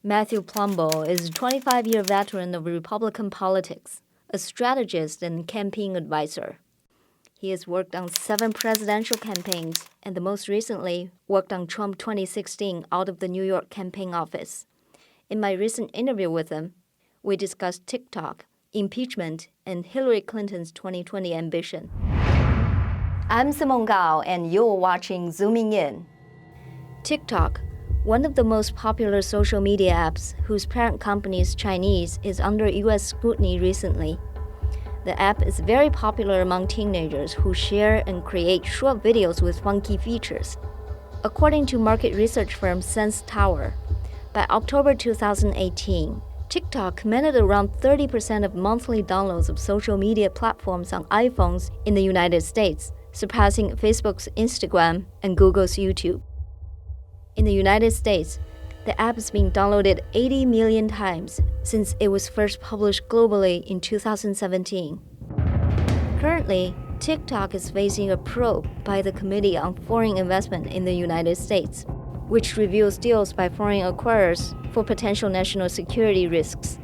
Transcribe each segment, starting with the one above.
Matthew Palumbo is a 25-year veteran of Republican politics, a strategist and campaign advisor. He has worked on 7 presidential campaigns and most recently worked on Trump 2016 out of the New York campaign office. In my recent interview with him, we discussed TikTok, impeachment, and Hilary Clinton's 2020 ambition. I'm Simone Gao, and you're watching Zooming In. TikTok, one of the most popular social media apps whose parent company is Chinese, is under U.S. scrutiny recently. The app is very popular among teenagers who share and create short videos with funky features. According to market research firm Sensor Tower, by October 2018, TikTok commanded around 30% of monthly downloads of social media platforms on iPhones in the United States, surpassing Facebook's Instagram and Google's YouTube. In the United States, the app has been downloaded 80 million times since it was first published globally in 2017. Currently, TikTok is facing a probe by the Committee on Foreign Investment in the United States, which reviews deals by foreign acquirers for potential national security risks.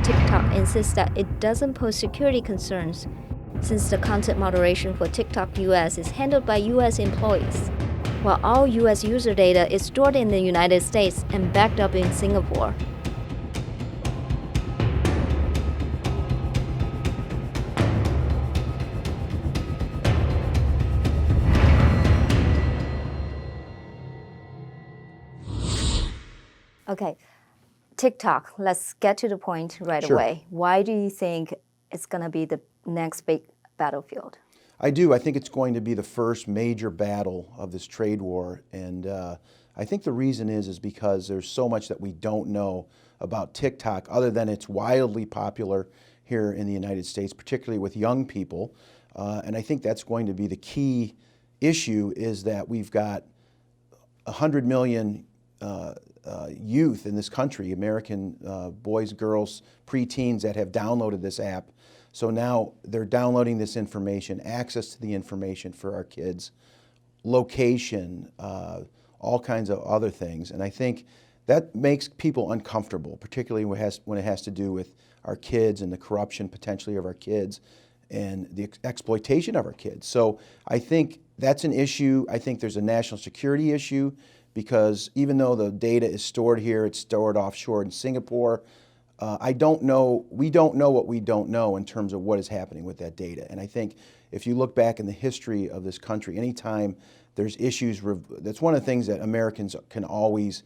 TikTok insists that it doesn't pose security concerns since the content moderation for TikTok US is handled by US employees, while all US user data is stored in the United States and backed up in Singapore. Okay, TikTok, let's get to the point right away. Why do you think it's going to be the next big battlefield? I do. I think it's going to be the first major battle of this trade war. And I think the reason is because there's so much that we don't know about TikTok other than it's wildly popular here in the United States, particularly with young people. And I think that's going to be the key issue is that we've got 100 million youth in this country, American boys, girls, preteens that have downloaded this app. So now they're downloading this information, access to the information for our kids, location, all kinds of other things. And I think that makes people uncomfortable, particularly when it has to do with our kids and the corruption potentially of our kids and the exploitation of our kids. So I think that's an issue. I think there's a national security issue because even though the data is stored here, it's stored offshore in Singapore. We don't know what we don't know in terms of what is happening with that data. And I think if you look back in the history of this country, anytime there's issues, that's one of the things that Americans can always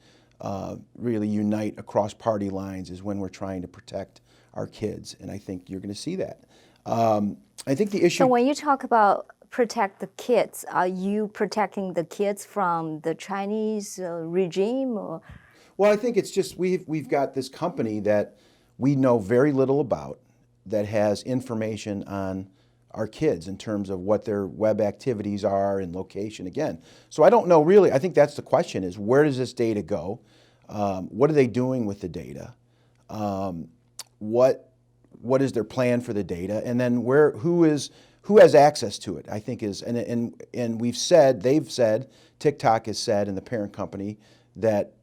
really unite across party lines is when we're trying to protect our kids. And I think you're going to see that. I think the issue... So when you talk about protect the kids, are you protecting the kids from the Chinese regime? Or? Well, I think it's just we've got this company that we know very little about that has information on our kids in terms of what their web activities are and location again. So I don't know really. I think that's the question is where does this data go? What are they doing with the data? What is their plan for the data? And then who has access to it? I think is and they've said TikTok has said and the parent company that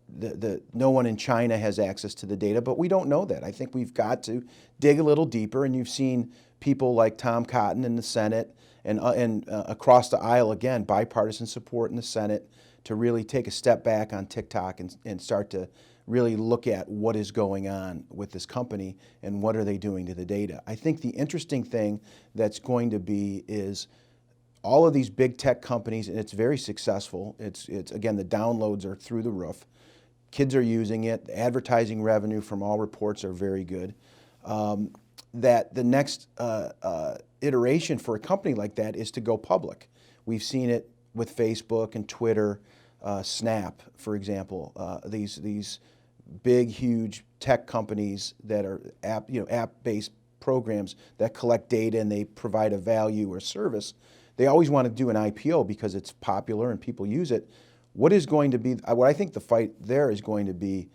no one in China has access to the data, but we don't know that. I think we've got to dig a little deeper, and you've seen people like Tom Cotton in the Senate and across the aisle, again, bipartisan support in the Senate to really take a step back on TikTok and start to really look at what is going on with this company and what are they doing to the data. I think the interesting thing that's going to be is all of these big tech companies, and it's very successful. It's again, the downloads are through the roof. Kids are using it. The advertising revenue from all reports are very good. That the next iteration for a company like that is to go public. We've seen it with Facebook and Twitter, Snap, for example. These big, huge tech companies that are app-based programs that collect data and they provide a value or service. They always want to do an IPO because it's popular and people use it. What I think the fight there is going to be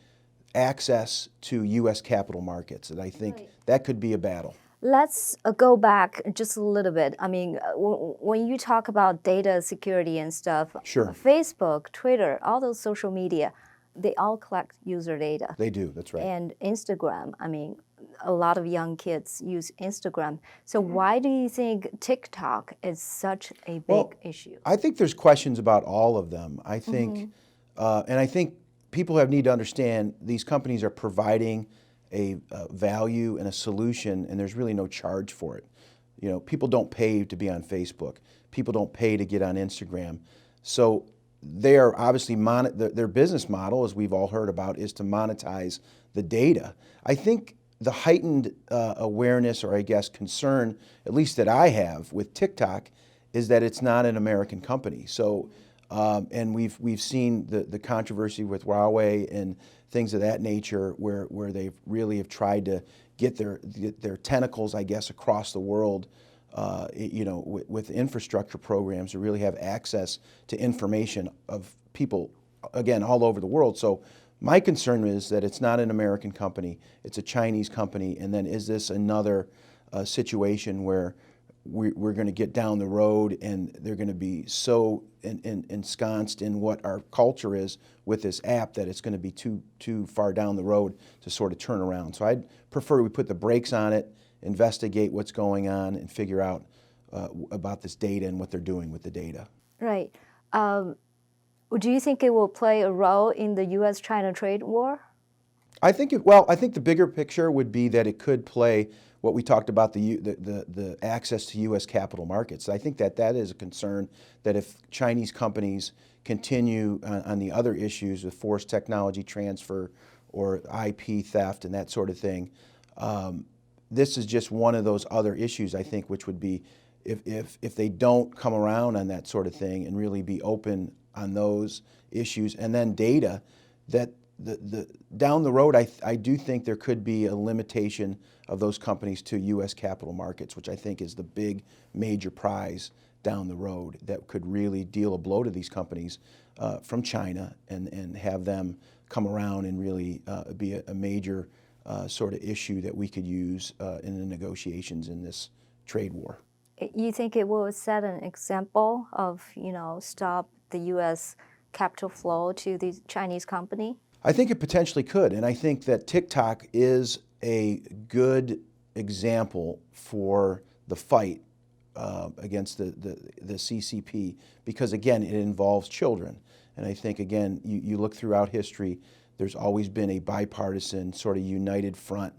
access to U.S. capital markets, and I think that could be a battle. Let's go back just a little bit. I mean, when you talk about data security and stuff, Sure. Facebook, Twitter, all those social media, they all collect user data. They do, that's right. And Instagram, I mean, a lot of young kids use Instagram. So why do you think TikTok is such a big issue? I think there's questions about all of them. I think, and I think people need to understand these companies are providing a value and a solution, and there's really no charge for it. You know, people don't pay to be on Facebook. People don't pay to get on Instagram. So they are obviously, their business model, as we've all heard about, is to monetize the data. I think the heightened awareness, or I guess concern, at least that I have with TikTok, is that it's not an American company. So, and we've seen the controversy with Huawei and things of that nature, where they really have tried to get their tentacles, I guess, across the world, you know, with infrastructure programs to really have access to information of people, again, all over the world. So my concern is that it's not an American company, it's a Chinese company, and then is this another situation where we're going to get down the road and they're going to be so ensconced in what our culture is with this app that it's going to be too far down the road to sort of turn around. So I'd prefer we put the brakes on it, investigate what's going on, and figure out about this data and what they're doing with the data. Right. Do you think it will play a role in the U.S.-China trade war? I think I think the bigger picture would be that it could play what we talked about, the access to U.S. capital markets. I think that is a concern, that if Chinese companies continue on the other issues with forced technology transfer or IP theft and that sort of thing, this is just one of those other issues, I think, which would be if they don't come around on that sort of thing and really be open on those issues, and then data, that down the road, I do think there could be a limitation of those companies to U.S. capital markets, which I think is the big major prize down the road that could really deal a blow to these companies from China and have them come around and really be a major sort of issue that we could use in the negotiations in this trade war. You think it will set an example of, you know, stop the U.S. capital flow to the Chinese company? I think it potentially could, and I think that TikTok is a good example for the fight against the CCP, because again, it involves children. And I think, again, you look throughout history, there's always been a bipartisan sort of united front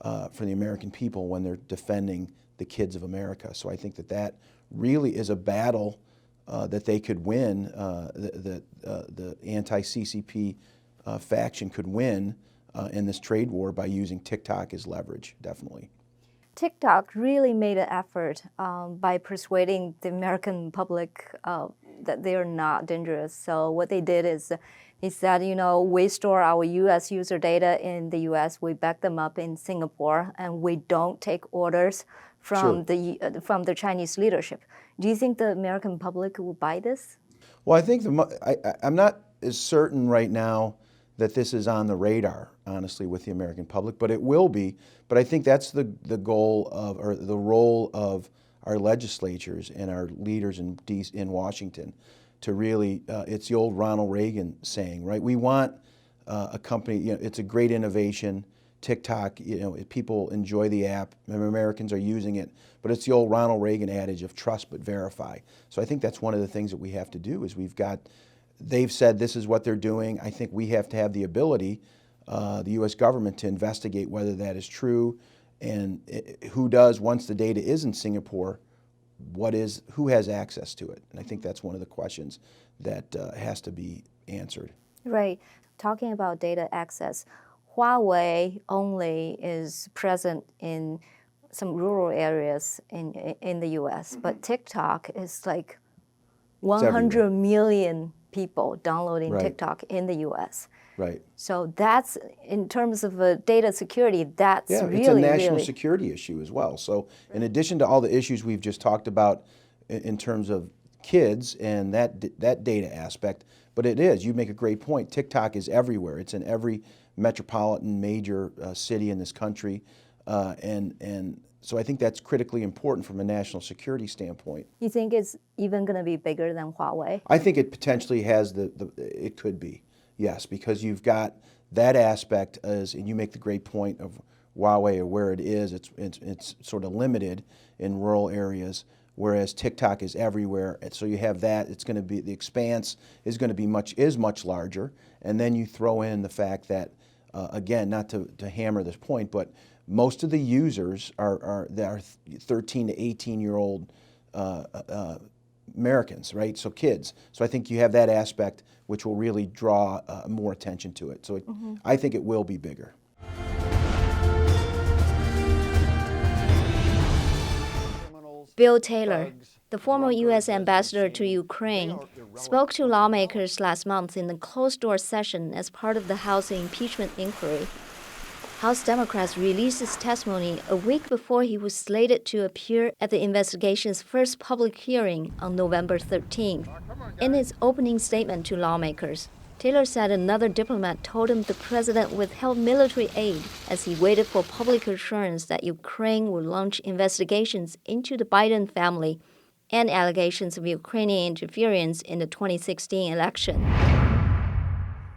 for the American people when they're defending the kids of America. So I think that really is a battle that they could win, the anti-CCP faction could win in this trade war by using TikTok as leverage, definitely. TikTok really made an effort by persuading the American public that they are not dangerous. So what they did is he said, you know, we store our U.S. user data in the U.S., we back them up in Singapore, and we don't take orders from the Chinese leadership. Do you think the American public will buy this? Well, I think I'm not as certain right now that this is on the radar, honestly, with the American public, but it will be. But I think that's the goal of, or the role of our legislatures and our leaders in Washington, to really, it's the old Ronald Reagan saying, right? We want a company, you know, it's a great innovation. TikTok, you know, people enjoy the app, Americans are using it, but it's the old Ronald Reagan adage of trust but verify. So I think that's one of the things that we have to do, is they've said this is what they're doing. I think we have to have the ability, the U.S. government, to investigate whether that is true, and who does, once the data is in Singapore, who has access to it? And I think that's one of the questions that has to be answered. Right. Talking about data access, Huawei only is present in some rural areas in the U.S., but TikTok is like 100 million people downloading TikTok in the U.S. Right. So that's, in terms of data security, that's really, it's a national security issue as well. So in addition to all the issues we've just talked about in terms of kids and that data aspect, but you make a great point. TikTok is everywhere. It's in every metropolitan major city in this country, and so I think that's critically important from a national security standpoint. You think it's even going to be bigger than Huawei? I think it potentially has it could be. yes, because you've got that aspect and you make the great point of Huawei or where it is, it's sort of limited in rural areas, whereas TikTok is everywhere. And so you have that. It's going to be, the expanse is going to be much larger, and then you throw in the fact that again, not to hammer this point, but most of the users are 13 to 18-year-old Americans, right? So kids. So I think you have that aspect which will really draw more attention to it. So I think it will be bigger. Bill Taylor, the former U.S. ambassador to Ukraine, spoke to lawmakers last month in a closed-door session as part of the House impeachment inquiry. House Democrats released his testimony a week before he was slated to appear at the investigation's first public hearing on November 13th. In his opening statement to lawmakers, Taylor said another diplomat told him the president withheld military aid as he waited for public assurance that Ukraine would launch investigations into the Biden family and allegations of Ukrainian interference in the 2016 election.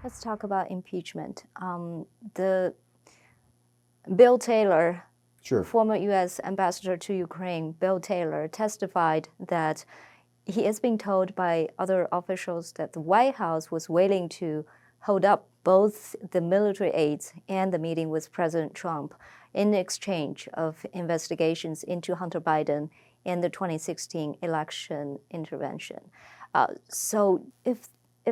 Let's talk about impeachment. Bill Taylor, Sure. former U.S. ambassador to Ukraine, Bill Taylor, testified that he is being told by other officials that the White House was willing to hold up both the military aids and the meeting with President Trump in exchange of investigations into Hunter Biden and the 2016 election intervention. So if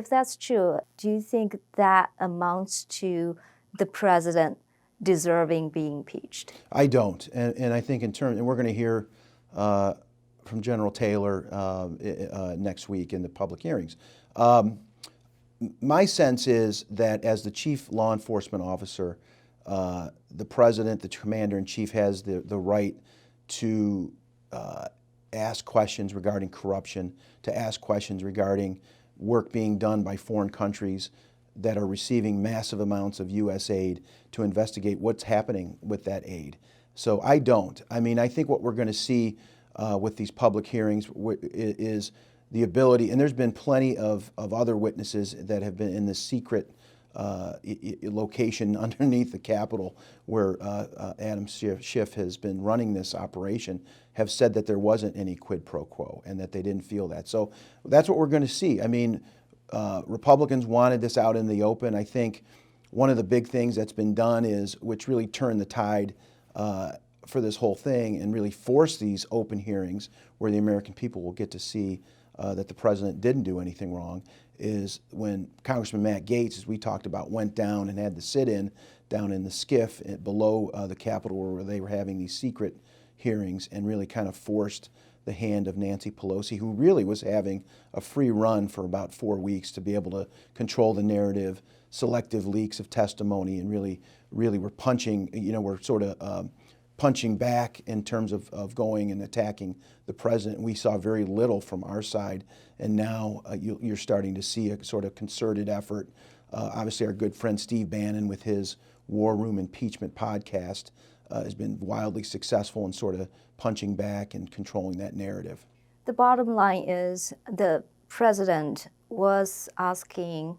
that's true, do you think that amounts to the president deserving being impeached? I don't, and I think in terms, and we're going to hear from General Taylor next week in the public hearings. My sense is that as the chief law enforcement officer, the president, the commander-in-chief, has the right to ask questions regarding corruption, to ask questions regarding work being done by foreign countries that are receiving massive amounts of U.S. aid, to investigate what's happening with that aid. So I don't. I mean, I think what we're going to see with these public hearings is the ability, and there's been plenty of other witnesses that have been in the secret location underneath the Capitol where Adam Schiff has been running this operation, have said that there wasn't any quid pro quo and that they didn't feel that. So that's what we're going to see. I mean, Republicans wanted this out in the open. I think one of the big things that's been done is, which really turned the tide for this whole thing and really forced these open hearings where the American people will get to see that the president didn't do anything wrong, is when Congressman Matt Gaetz, as we talked about, went down and had the sit-in down in the skiff below the Capitol where they were having these secret hearings, and really kind of forced the hand of Nancy Pelosi, who really was having a free run for about 4 weeks to be able to control the narrative, selective leaks of testimony, and really were punching, we're sort of punching back in terms of going and attacking the president. We saw very little from our side, and now you're starting to see a sort of concerted effort. Obviously, our good friend Steve Bannon with his War Room Impeachment podcast has been wildly successful in sort of punching back and controlling that narrative. The bottom line is the president was asking,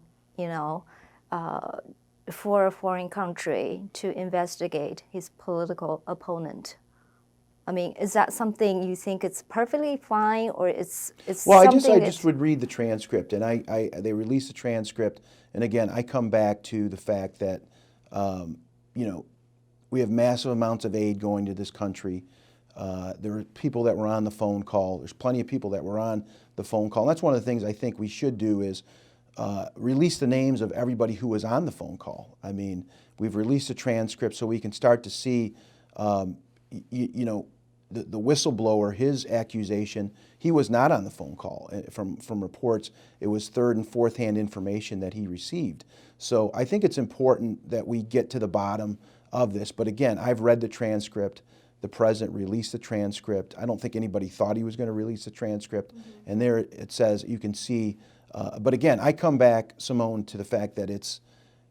for a foreign country to investigate his political opponent. I mean, is that something you think it's perfectly fine, or it's well, something I just would read the transcript, and they released the transcript, and again, I come back to the fact that, we have massive amounts of aid going to this country. There were people that were on the phone call. There's plenty of people that were on the phone call. And that's one of the things I think we should do is release the names of everybody who was on the phone call. I mean, we've released a transcript so we can start to see, the whistleblower, his accusation, he was not on the phone call. From reports, it was third and fourth hand information that he received. So I think it's important that we get to the bottom of this. But again, I've read the transcript. The president released the transcript. I don't think anybody thought he was going to release the transcript. Mm-hmm. And there it says, you can see, but again, I come back, Simone, to the fact that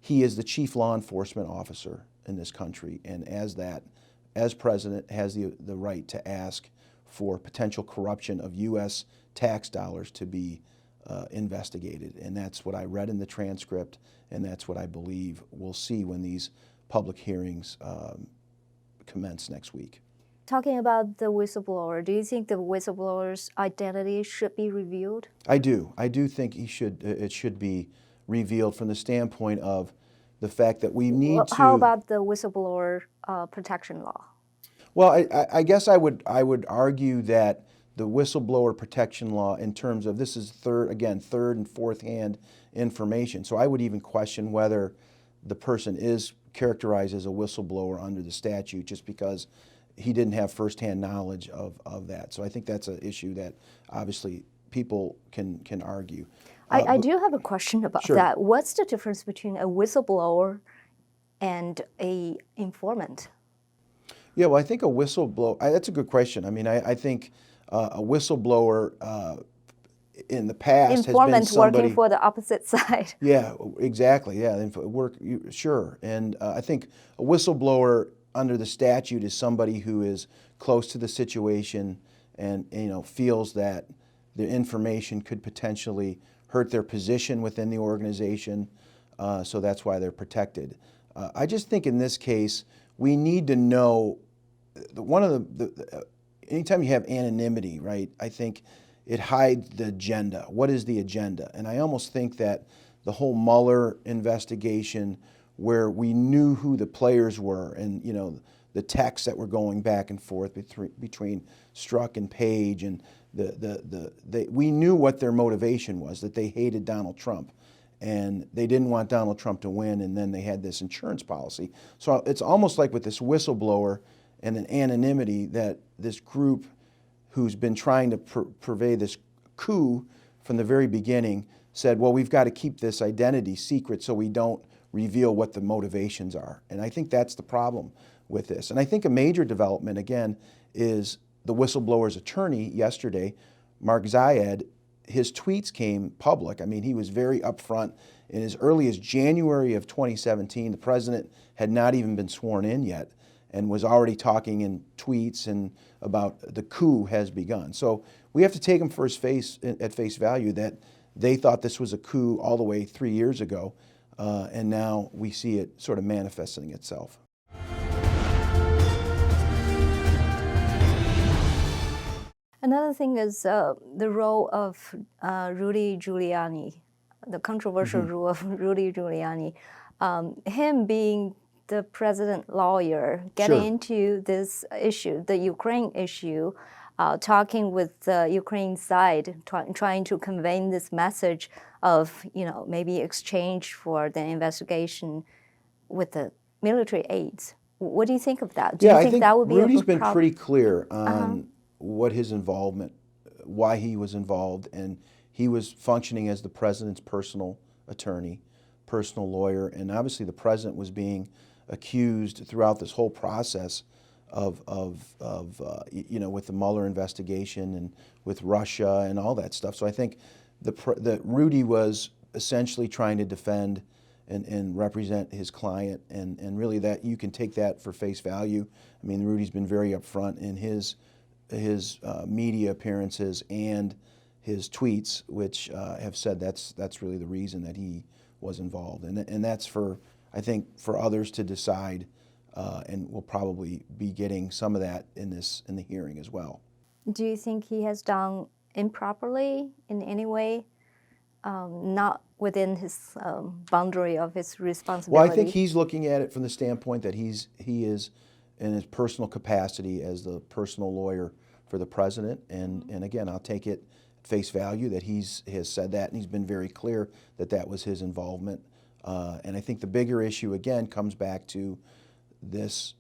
he is the chief law enforcement officer in this country, and as president, has the right to ask for potential corruption of U.S. tax dollars to be investigated. And that's what I read in the transcript, and that's what I believe we'll see when these public hearings commence next week. Talking about the whistleblower, do you think the whistleblower's identity should be revealed? I do. I do think it should be revealed from the standpoint of the fact that we need to. How about the whistleblower protection law? Well, I guess I would argue that the whistleblower protection law, in terms of this is third and fourth hand information. So I would even question whether the person is characterized as a whistleblower under the statute just because he didn't have firsthand knowledge of that. So I think that's an issue that obviously people can argue. I do have a question about Sure. that. What's the difference between a whistleblower and an informant? Yeah, well, I think a whistleblower, that's a good question. I mean, I think a whistleblower in the past has been Informant somebody working for the opposite side. Yeah, exactly. Yeah, sure. And I think a whistleblower under the statute is somebody who is close to the situation and feels that the information could potentially hurt their position within the organization. So that's why they're protected. I just think in this case we need to know one of the anytime you have anonymity, right? I think it hides the agenda. What is the agenda? And I almost think that the whole Mueller investigation, where we knew who the players were, and the texts that were going back and forth between Strzok and Page, and we knew what their motivation was, that they hated Donald Trump, and they didn't want Donald Trump to win, and then they had this insurance policy. So it's almost like with this whistleblower and an anonymity that this group who's been trying to purvey this coup from the very beginning said, well, we've got to keep this identity secret so we don't reveal what the motivations are. And I think that's the problem with this. And I think a major development, again, is the whistleblower's attorney yesterday, Mark Zayed. His tweets came public. I mean, he was very upfront. In as early as January of 2017, the president had not even been sworn in yet and was already talking in tweets and about the coup has begun. So we have to take them at face value that they thought this was a coup all the way 3 years ago, and now we see it sort of manifesting itself. Another thing is the role of Rudy Giuliani, the controversial role of Rudy Giuliani. Him being the president lawyer, getting Sure. into this issue, the Ukraine issue, talking with the Ukraine side, trying to convey this message of, maybe exchange for the investigation with the military aids. What do you think of that? Do you I think think that would be Rudy's a been problem? pretty clear on what his involvement, why he was involved, and he was functioning as the president's personal attorney, personal lawyer, and obviously the president was being accused throughout this whole process of with the Mueller investigation and with Russia and all that stuff. So I think that Rudy was essentially trying to defend and represent his client, and really that you can take that for face value. I mean, Rudy's been very upfront in his media appearances and his tweets, which have said that's really the reason that he was involved, and that's I think for others to decide, and we'll probably be getting some of that in the hearing as well. Do you think he has done improperly in any way, not within his boundary of his responsibility? Well, I think he's looking at it from the standpoint that he is in his personal capacity as the personal lawyer for the president, and again, I'll take it at face value that he has said that, and he's been very clear that that was his involvement. And I think the bigger issue, again, comes back to this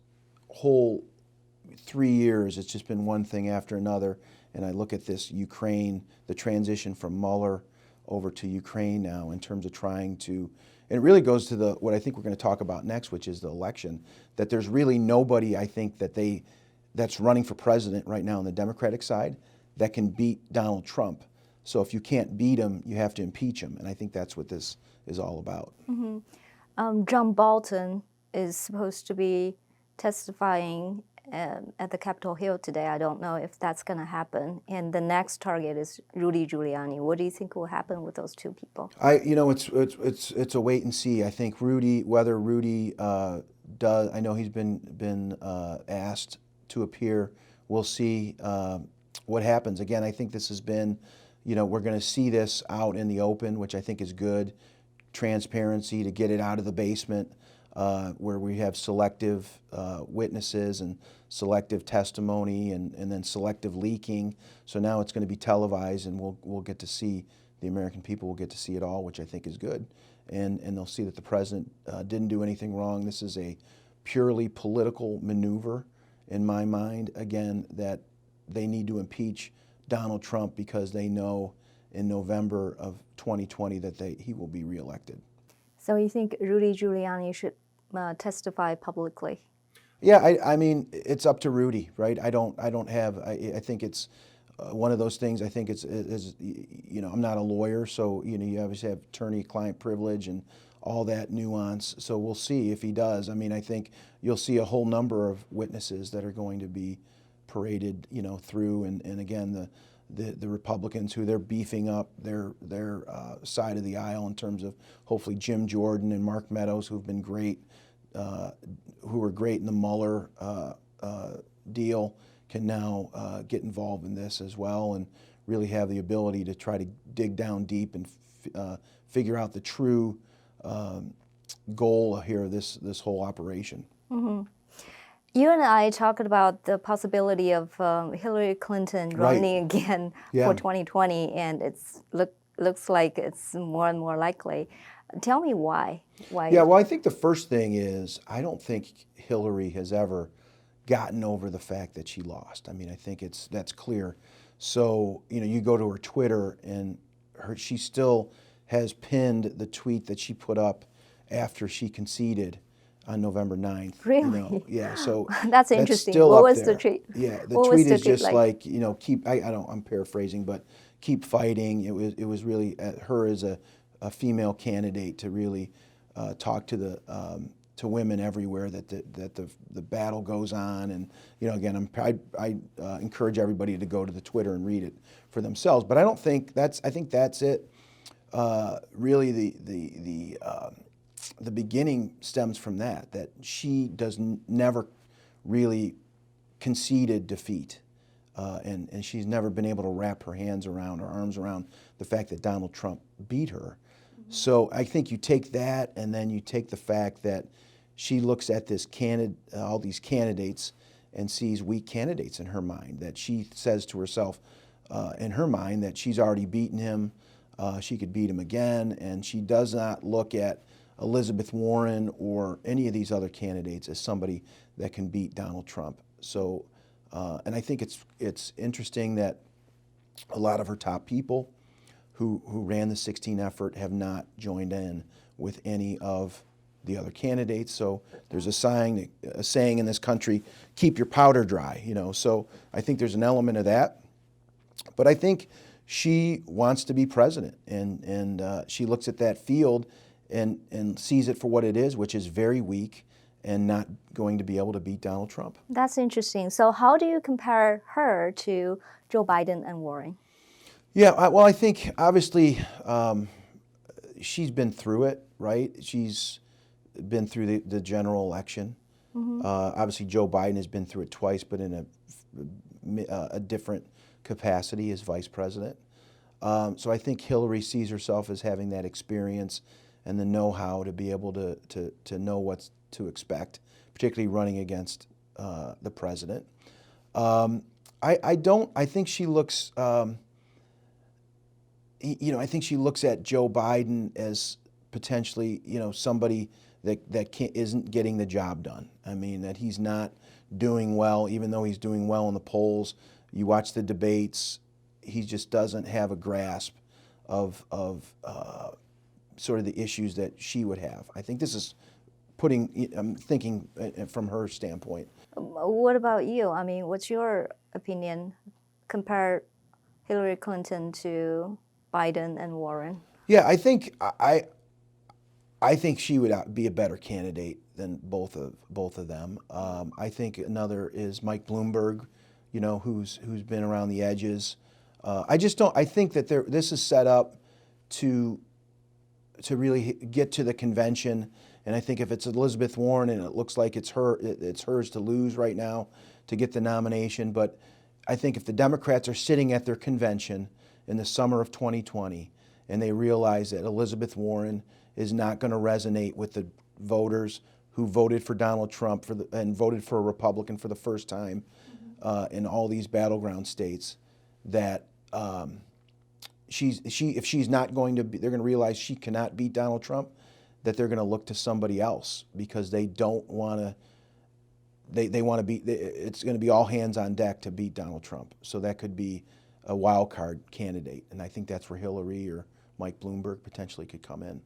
whole 3 years. It's just been one thing after another. And I look at this Ukraine, the transition from Mueller over to Ukraine now in terms of trying to, and it really goes to what I think we're going to talk about next, which is the election, that there's really nobody, I think, that's running for president right now on the Democratic side that can beat Donald Trump. So if you can't beat him, you have to impeach him. And I think that's what this is all about. John Bolton is supposed to be testifying at the Capitol Hill today. I don't know if that's going to happen. And the next target is Rudy Giuliani. What do you think will happen with those two people? It's a wait and see. I think whether Rudy does. I know he's been asked to appear. We'll see what happens. Again, I think this has been, we're going to see this out in the open, which I think is good. Transparency to get it out of the basement, where we have selective witnesses and selective testimony and then selective leaking. So now it's going to be televised, and we'll get to see, the American people will get to see it all, which I think is good. And they'll see that the president didn't do anything wrong. This is a purely political maneuver, in my mind, again, that they need to impeach Donald Trump because they know in November of 2020 that he will be reelected. So you think Rudy Giuliani should testify publicly? Yeah, I mean, it's up to Rudy, right? I think it's one of those things. I think I'm not a lawyer, so you obviously have attorney-client privilege and all that nuance. So we'll see if he does. I mean, I think you'll see a whole number of witnesses that are going to be paraded, through, and again, the Republicans who they're beefing up their side of the aisle in terms of hopefully Jim Jordan and Mark Meadows, who've been great, who were great in the Mueller deal, can now get involved in this as well and really have the ability to try to dig down deep and figure out the true goal here of this whole operation. Mm-hmm. You and I talked about the possibility of Hilary Clinton running again for 2020, and looks like it's more and more likely. Tell me why. Yeah, well, I think the first thing is I don't think Hillary has ever gotten over the fact that she lost. I mean, I think that's clear. So, you go to her Twitter, and she still has pinned the tweet that she put up after she conceded on November 9th. Really? Yeah, so that's interesting. Still what up was there. The tweet? Yeah, the tweet is just like, keep, I'm paraphrasing, but keep fighting. It was really her as a female candidate to really talk to to women everywhere that the battle goes on. And again, I encourage everybody to go to the Twitter and read it for themselves. But I think that's it. Really, the beginning stems from that she never really conceded defeat, and she's never been able to wrap her arms around the fact that Donald Trump beat her. Mm-hmm. So I think you take that, and then you take the fact that she looks at all these candidates and sees weak candidates in her mind, that she says to herself in her mind that she's already beaten him, she could beat him again, and she does not look at Elizabeth Warren or any of these other candidates as somebody that can beat Donald Trump. So, and I think it's interesting that a lot of her top people who ran the 16 effort have not joined in with any of the other candidates. So there's a saying in this country, keep your powder dry, So I think there's an element of that. But I think she wants to be president, and she looks at that field and sees it for what it is, which is very weak and not going to be able to beat Donald Trump. That's interesting. So how do you compare her to Joe Biden and Warren? Yeah, well, I think obviously she's been through it, right? She's been through the general election. Mm-hmm. Obviously, Joe Biden has been through it twice, but in a different capacity as vice president. So I think Hillary sees herself as having that experience and the know-how to be able to know what to expect, particularly running against the president. I think she looks, I think she looks at Joe Biden as potentially, somebody that isn't getting the job done. I mean, that he's not doing well, even though he's doing well in the polls. You watch the debates, he just doesn't have a grasp of sort of the issues that she would have. I think this is I'm thinking from her standpoint. What about you? I mean, what's your opinion? Compare Hillary Clinton to Biden and Warren. Yeah, I think I think she would be a better candidate than both of them. I think another is Mike Bloomberg, you know, who's been around the edges. I just don't. I think that this is set up to really get to the convention, and I think if it's Elizabeth Warren and it looks like it's hers to lose right now to get the nomination, but I think if the Democrats are sitting at their convention in the summer of 2020 and they realize that Elizabeth Warren is not going to resonate with the voters who voted for Donald Trump and voted for a Republican for the first time in all these battleground states, that if she's not going to be, they're going to realize she cannot beat Donald Trump, that they're going to look to somebody else because they don't want to. They want to beat. It's going to be all hands on deck to beat Donald Trump. So that could be a wild card candidate, and I think that's where Hillary or Mike Bloomberg potentially could come in.